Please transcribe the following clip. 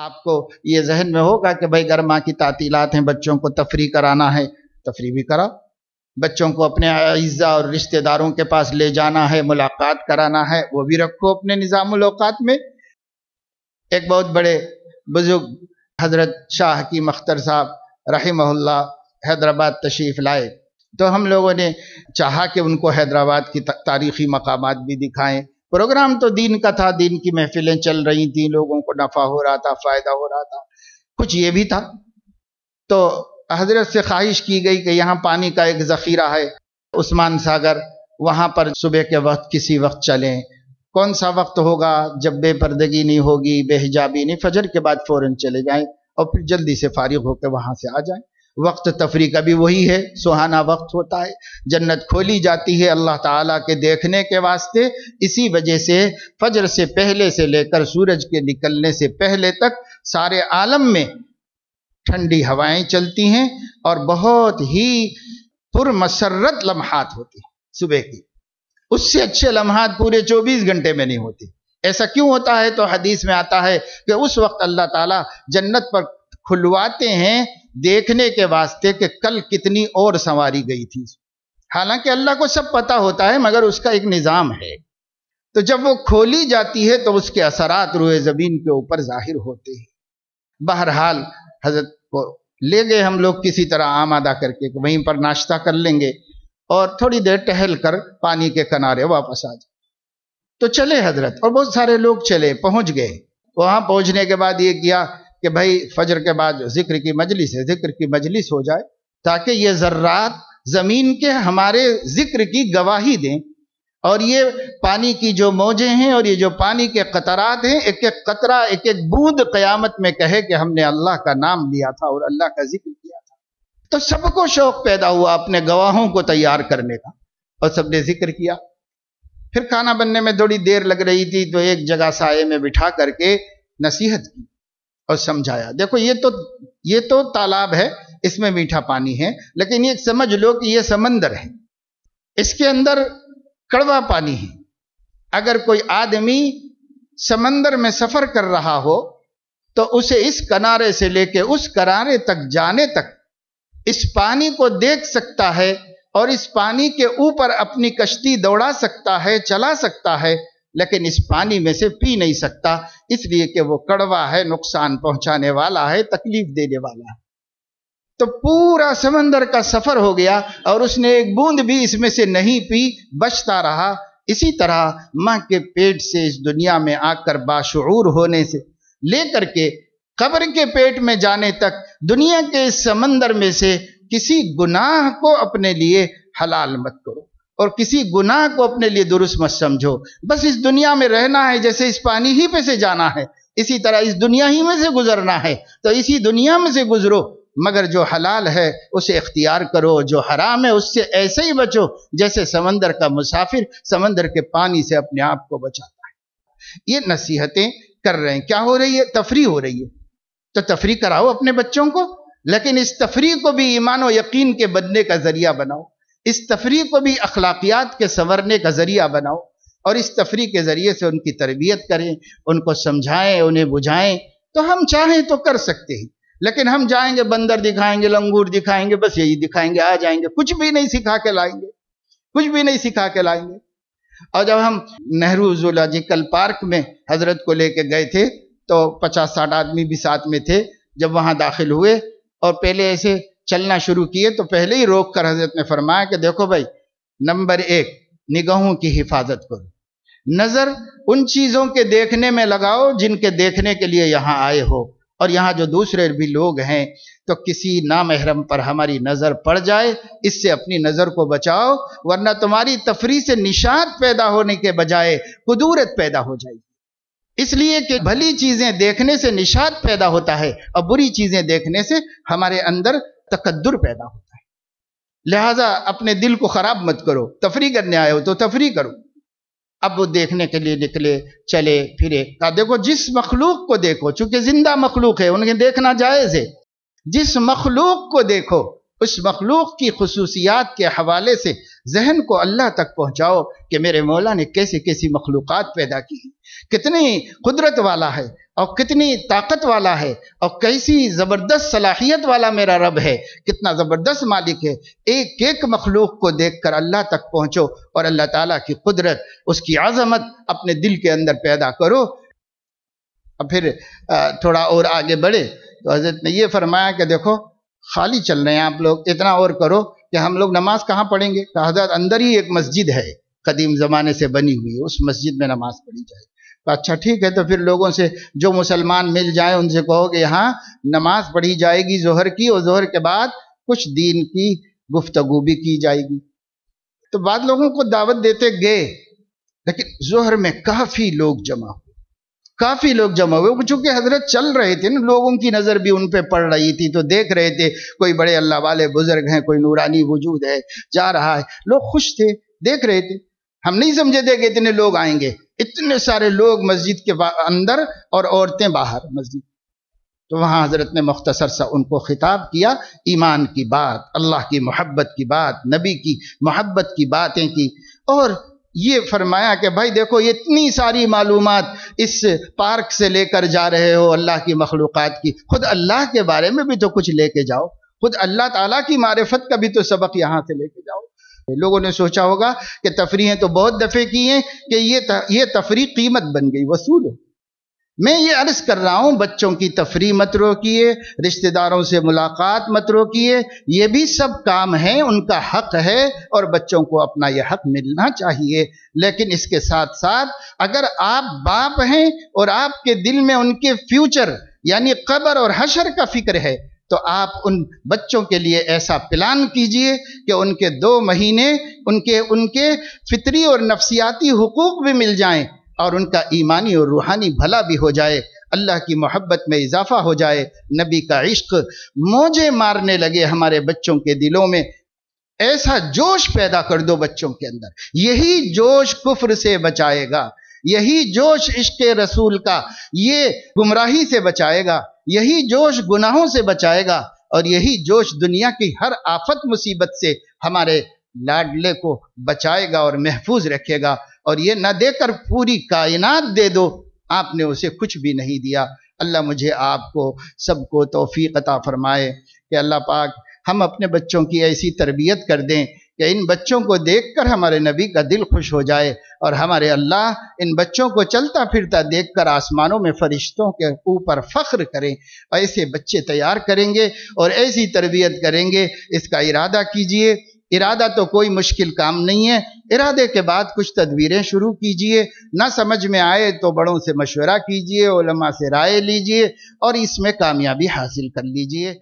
آپ کو یہ ذہن میں ہوگا کہ بھائی گرما کی تعطیلات ہیں، بچوں کو تفریح کرانا ہے، تفریح بھی کرا، بچوں کو اپنے اعزاء اور رشتہ داروں کے پاس لے جانا ہے، ملاقات کرانا ہے، وہ بھی رکھو اپنے نظام الاوقات میں۔ ایک بہت بڑے بزرگ حضرت شاہ حکیم اختر صاحب رحمہ اللہ حیدرآباد تشریف لائے، تو ہم لوگوں نے چاہا کہ ان کو حیدرآباد کی تاریخی مقامات بھی دکھائیں۔ پروگرام تو دین کا تھا، دین کی محفلیں چل رہی تھیں، لوگوں کو نفع ہو رہا تھا، فائدہ ہو رہا تھا، کچھ یہ بھی تھا۔ تو حضرت سے خواہش کی گئی کہ یہاں پانی کا ایک ذخیرہ ہے عثمان ساگر، وہاں پر صبح کے وقت کسی وقت چلیں۔ کون سا وقت ہوگا جب بے پردگی نہیں ہوگی، بے حجابی نہیں، فجر کے بعد فوراً چلے جائیں اور پھر جلدی سے فارغ ہو کے وہاں سے آ جائیں۔ وقت تفریح کا بھی وہی ہے، سہانا وقت ہوتا ہے، جنت کھولی جاتی ہے اللہ تعالیٰ کے دیکھنے کے واسطے۔ اسی وجہ سے فجر سے پہلے سے لے کر سورج کے نکلنے سے پہلے تک سارے عالم میں ٹھنڈی ہوائیں چلتی ہیں اور بہت ہی پرمسرت لمحات ہوتی ہیں صبح کی۔ اس سے اچھے لمحات پورے 24 گھنٹے میں نہیں ہوتی۔ ایسا کیوں ہوتا ہے؟ تو حدیث میں آتا ہے کہ اس وقت اللہ تعالیٰ جنت پر کھلواتے ہیں دیکھنے کے واسطے کہ کل کتنی اور سنواری گئی تھی۔ حالانکہ اللہ کو سب پتہ ہوتا ہے، مگر اس کا ایک نظام ہے۔ تو جب وہ کھولی جاتی ہے تو اس کے اثرات روئے زمین کے اوپر ظاہر ہوتے ہیں۔ بہرحال حضرت کو لے گئے ہم لوگ کسی طرح آمادہ کر کے، وہیں پر ناشتہ کر لیں گے اور تھوڑی دیر ٹہل کر پانی کے کنارے واپس آ جائیں۔ تو چلے حضرت، اور بہت سارے لوگ چلے، پہنچ گئے۔ وہاں پہنچنے کے بعد یہ کیا کہ بھائی فجر کے بعد ذکر کی مجلس ہے، ذکر کی مجلس ہو جائے تاکہ یہ ذرات زمین کے ہمارے ذکر کی گواہی دیں، اور یہ پانی کی جو موجیں ہیں اور یہ جو پانی کے قطرات ہیں، ایک ایک قطرہ، ایک ایک بوند قیامت میں کہے کہ ہم نے اللہ کا نام لیا تھا اور اللہ کا ذکر کیا تھا۔ تو سب کو شوق پیدا ہوا اپنے گواہوں کو تیار کرنے کا، اور سب نے ذکر کیا۔ پھر کھانا بننے میں تھوڑی دیر لگ رہی تھی تو ایک جگہ سائے میں بٹھا کر کے نصیحت کی اور سمجھایا، دیکھو یہ تو تالاب ہے، اس میں میٹھا پانی ہے، لیکن یہ سمجھ لو کہ یہ سمندر ہے، اس کے اندر کڑوا پانی ہے۔ اگر کوئی آدمی سمندر میں سفر کر رہا ہو تو اسے اس کنارے سے لے کے اس کنارے تک جانے تک اس پانی کو دیکھ سکتا ہے اور اس پانی کے اوپر اپنی کشتی دوڑا سکتا ہے، چلا سکتا ہے، لیکن اس پانی میں سے پی نہیں سکتا، اس لیے کہ وہ کڑوا ہے، نقصان پہنچانے والا ہے، تکلیف دینے والا ہے۔ تو پورا سمندر کا سفر ہو گیا اور اس نے ایک بوند بھی اس میں سے نہیں پی، بچتا رہا۔ اسی طرح ماں کے پیٹ سے اس دنیا میں آ کر باشعور ہونے سے لے کر کے قبر کے پیٹ میں جانے تک دنیا کے اس سمندر میں سے کسی گناہ کو اپنے لیے حلال مت کرو اور کسی گناہ کو اپنے لیے درست مت سمجھو۔ بس اس دنیا میں رہنا ہے، جیسے اس پانی ہی پہ سے جانا ہے، اسی طرح اس دنیا ہی میں سے گزرنا ہے، تو اسی دنیا میں سے گزرو، مگر جو حلال ہے اسے اختیار کرو، جو حرام ہے اس سے ایسے ہی بچو جیسے سمندر کا مسافر سمندر کے پانی سے اپنے آپ کو بچاتا ہے۔ یہ نصیحتیں کر رہے ہیں، کیا ہو رہی ہے؟ تفریح ہو رہی ہے۔ تو تفریح کراؤ اپنے بچوں کو، لیکن اس تفریح کو بھی ایمان و یقین کے بننے کا ذریعہ بناؤ، اس تفریح کو بھی اخلاقیات کے سنورنے کا ذریعہ بناؤ، اور اس تفریح کے ذریعے سے ان کی تربیت کریں، ان کو سمجھائیں، انہیں بجھائیں۔ تو ہم چاہیں تو کر سکتے ہیں، لیکن ہم جائیں گے بندر دکھائیں گے، لنگور دکھائیں گے، بس یہی دکھائیں گے، آ جائیں گے، کچھ بھی نہیں سکھا کے لائیں گے، کچھ بھی نہیں سکھا کے لائیں گے۔ اور جب ہم نہرو زولاجیکل پارک میں حضرت کو لے کے گئے تھے تو 50-60 آدمی بھی ساتھ میں تھے۔ جب وہاں داخل ہوئے اور پہلے ایسے چلنا شروع کیے تو پہلے ہی روک کر حضرت نے فرمایا کہ دیکھو بھائی، نمبر 1 نگاہوں کی حفاظت کرو، نظر ان چیزوں کے دیکھنے میں لگاؤ جن کے دیکھنے کے لیے یہاں آئے ہو، اور یہاں جو دوسرے بھی لوگ ہیں تو کسی نامحرم پر ہماری نظر پڑ جائے اس سے اپنی نظر کو بچاؤ، ورنہ تمہاری تفریح سے نشاط پیدا ہونے کے بجائے کدورت پیدا ہو جائے گی۔ اس لیے کہ بھلی چیزیں دیکھنے سے نشاط پیدا ہوتا ہے اور بری چیزیں دیکھنے سے ہمارے اندر تکدر پیدا ہوتا ہے۔ لہٰذا اپنے دل کو خراب مت کرو، تفریح کرنے آئے ہو تو تفریح کرو۔ اب وہ دیکھنے کے لیے نکلے، چلے پھرے، کہا دیکھو جس مخلوق کو دیکھو، چونکہ زندہ مخلوق ہے انہیں دیکھنا جائز ہے، جس مخلوق کو دیکھو اس مخلوق کی خصوصیات کے حوالے سے ذہن کو اللہ تک پہنچاؤ کہ میرے مولا نے کیسی کیسی مخلوقات پیدا کی ہیں، کتنی قدرت والا ہے، اور کتنی طاقت والا ہے اور کیسی زبردست صلاحیت والا میرا رب ہے، کتنا زبردست مالک ہے۔ ایک ایک مخلوق کو دیکھ کر اللہ تک پہنچو اور اللہ تعالیٰ کی قدرت، اس کی عظمت اپنے دل کے اندر پیدا کرو۔ اور پھر تھوڑا اور آگے بڑھے تو حضرت نے یہ فرمایا کہ دیکھو خالی چل رہے ہیں آپ لوگ، اتنا اور کرو کہ ہم لوگ نماز کہاں پڑھیں گے؟ کہ حضرت اندر ہی ایک مسجد ہے قدیم زمانے سے بنی ہوئی ہے، اس مسجد میں نماز پڑھی جائے۔ اچھا ٹھیک ہے، تو پھر لوگوں سے جو مسلمان مل جائیں ان سے کہو کہ یہاں نماز پڑھی جائے گی ظہر کی، اور ظہر کے بعد کچھ دین کی گفتگو بھی کی جائے گی۔ تو بعد لوگوں کو دعوت دیتے گئے، لیکن ظہر میں کافی لوگ جمع ہوئے، چونکہ حضرت چل رہے تھے نا، لوگوں کی نظر بھی ان پہ پڑ رہی تھی، تو دیکھ رہے تھے کوئی بڑے اللہ والے بزرگ ہیں، کوئی نورانی وجود ہے جا رہا ہے، لوگ خوش تھے، دیکھ رہے تھے۔ ہم نہیں سمجھے تھے کہ اتنے لوگ آئیں گے، اتنے سارے لوگ مسجد کے اندر اور عورتیں باہر مسجد۔ تو وہاں حضرت نے مختصر سا ان کو خطاب کیا، ایمان کی بات، اللہ کی محبت کی بات، نبی کی محبت کی باتیں کی، اور یہ فرمایا کہ بھائی دیکھو اتنی ساری معلومات اس پارک سے لے کر جا رہے ہو اللہ کی مخلوقات کی، خود اللہ کے بارے میں بھی تو کچھ لے کے جاؤ، خود اللہ تعالیٰ کی معرفت کا بھی تو سبق یہاں سے لے کے جاؤ۔ لوگوں نے سوچا ہوگا کہ تفریحیں تو بہت دفعے کی ہیں کہ یہ تفریح قیمت بن گئی، وصول ہے۔ میں یہ عرض کر رہا ہوں بچوں کی تفریح مت روکیے، رشتہ داروں سے ملاقات مت روکیے، یہ بھی سب کام ہیں، ان کا حق ہے اور بچوں کو اپنا یہ حق ملنا چاہیے۔ لیکن اس کے ساتھ ساتھ اگر آپ باپ ہیں اور آپ کے دل میں ان کے فیوچر یعنی قبر اور حشر کا فکر ہے، تو آپ ان بچوں کے لیے ایسا پلان کیجئے کہ ان کے 2 مہینے ان کے فطری اور نفسیاتی حقوق بھی مل جائیں، اور ان کا ایمانی اور روحانی بھلا بھی ہو جائے، اللہ کی محبت میں اضافہ ہو جائے، نبی کا عشق موجیں مارنے لگے ہمارے بچوں کے دلوں میں۔ ایسا جوش پیدا کر دو بچوں کے اندر، یہی جوش کفر سے بچائے گا، یہی جوش عشق رسول کا یہ گمراہی سے بچائے گا، یہی جوش گناہوں سے بچائے گا، اور یہی جوش دنیا کی ہر آفت مصیبت سے ہمارے لاڈلے کو بچائے گا اور محفوظ رکھے گا۔ اور یہ نہ دے کر پوری کائنات دے دو، آپ نے اسے کچھ بھی نہیں دیا۔ اللہ مجھے آپ کو سب کو توفیق عطا فرمائے کہ اللہ پاک ہم اپنے بچوں کی ایسی تربیت کر دیں کہ ان بچوں کو دیکھ کر ہمارے نبی کا دل خوش ہو جائے، اور ہمارے اللہ ان بچوں کو چلتا پھرتا دیکھ کر آسمانوں میں فرشتوں کے اوپر فخر کریں۔ ایسے بچے تیار کریں گے اور ایسی تربیت کریں گے، اس کا ارادہ کیجئے۔ ارادہ تو کوئی مشکل کام نہیں ہے، ارادے کے بعد کچھ تدبیریں شروع کیجئے، نہ سمجھ میں آئے تو بڑوں سے مشورہ کیجئے، علماء سے رائے لیجئے اور اس میں کامیابی حاصل کر لیجئے۔